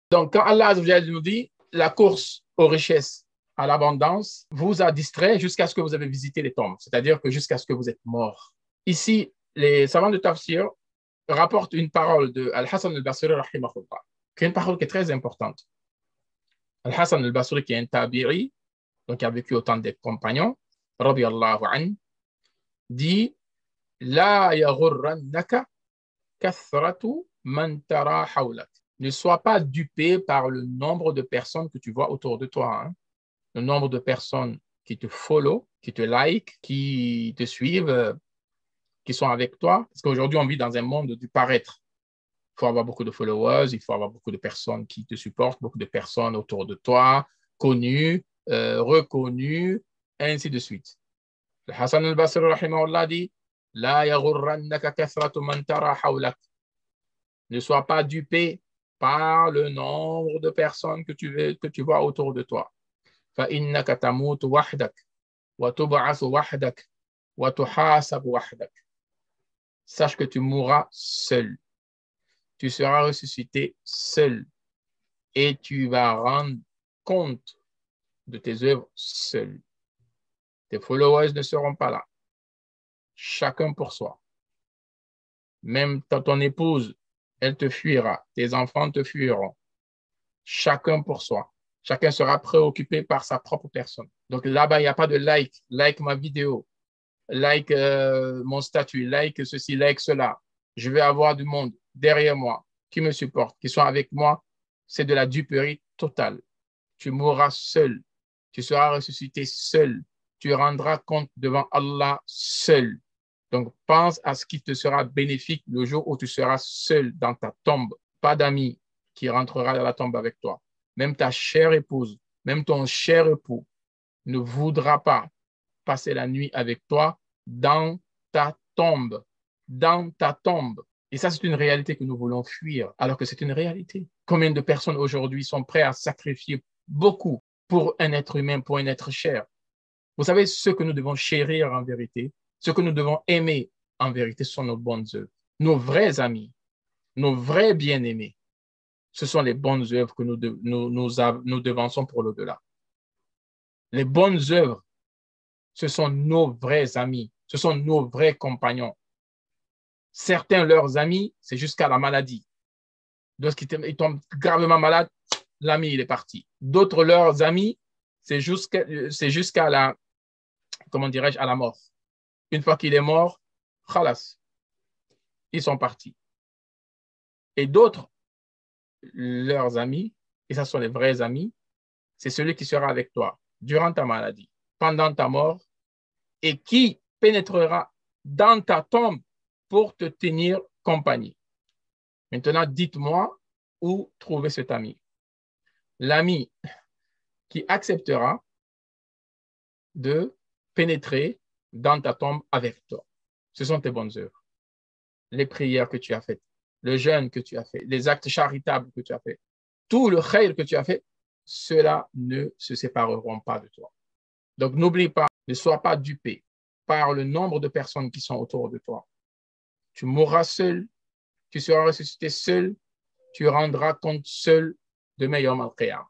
Donc, quand Allah nous dit la course aux richesses, à l'abondance, vous a distrait jusqu'à ce que vous avez visité les tombes, c'est-à-dire que jusqu'à ce que vous êtes mort. Ici, les savants de Tafsir rapportent une parole de Al-Hassan al-Basri, rahimahullah, qui est une parole qui est très importante. Al-Hassan al-Basri, qui est un tabi'i, donc qui a vécu autant des compagnons, radiyallahu anhu, dit La yaghurrannaka kathratu man tara hawlak. Ne sois pas dupé par le nombre de personnes que tu vois autour de toi. Hein. Le nombre de personnes qui te follow, qui te like, qui te suivent, qui sont avec toi. Parce qu'aujourd'hui, on vit dans un monde du paraître. Il faut avoir beaucoup de followers, il faut avoir beaucoup de personnes qui te supportent, beaucoup de personnes autour de toi, connues, reconnues, ainsi de suite. Le Hassan al-Basri, rahimahullah, dit La yaghurrannaka kathratu man tara hawlak. Ne sois pas dupé par le nombre de personnes que tu vois autour de toi. فإنك تموت وحدك وتبعث وحدك وتحاسب وحدك. Sache que tu mourras seul. Tu seras ressuscité seul et tu vas rendre compte de tes œuvres seul. Tes followers ne seront pas là. Chacun pour soi. Même ton épouse, elle te fuira. Tes enfants te fuiront. Chacun pour soi. Chacun sera préoccupé par sa propre personne. Donc là-bas, il n'y a pas de like ma vidéo, like mon statut, like ceci, like cela. Je vais avoir du monde derrière moi qui me supporte, qui sont avec moi. C'est de la duperie totale. Tu mourras seul. Tu seras ressuscité seul. Tu rendras compte devant Allah seul. Donc, pense à ce qui te sera bénéfique le jour où tu seras seul dans ta tombe. Pas d'amis qui rentrera dans la tombe avec toi. Même ta chère épouse, même ton cher époux ne voudra pas passer la nuit avec toi dans ta tombe. Dans ta tombe. Et ça, c'est une réalité que nous voulons fuir, alors que c'est une réalité. Combien de personnes aujourd'hui sont prêtes à sacrifier beaucoup pour un être humain, pour un être cher? Vous savez, ce que nous devons chérir en vérité, ce que nous devons aimer en vérité, ce sont nos bonnes œuvres. Nos vrais amis, nos vrais bien-aimés, ce sont les bonnes œuvres que nous devançons pour l'au-delà. Les bonnes œuvres, ce sont nos vrais amis, ce sont nos vrais compagnons. Certains, leurs amis, c'est jusqu'à la maladie. Lorsqu'ils tombent gravement malades, l'ami, il est parti. D'autres, leurs amis, c'est jusqu'à la, comment dirais-je, à la mort. Une fois qu'il est mort, khalas, ils sont partis. Et d'autres, leurs amis, et ça sont les vrais amis, c'est celui qui sera avec toi durant ta maladie, pendant ta mort, et qui pénétrera dans ta tombe pour te tenir compagnie. Maintenant, dites-moi où trouver cet ami. L'ami qui acceptera de pénétrer dans ta tombe avec toi. Ce sont tes bonnes œuvres. Les prières que tu as faites, le jeûne que tu as fait, les actes charitables que tu as fait, tout le khayr que tu as fait, ceux-là ne se sépareront pas de toi. Donc, n'oublie pas, ne sois pas dupé par le nombre de personnes qui sont autour de toi. Tu mourras seul, tu seras ressuscité seul, tu rendras compte seul de Yawm al-Qiyamah.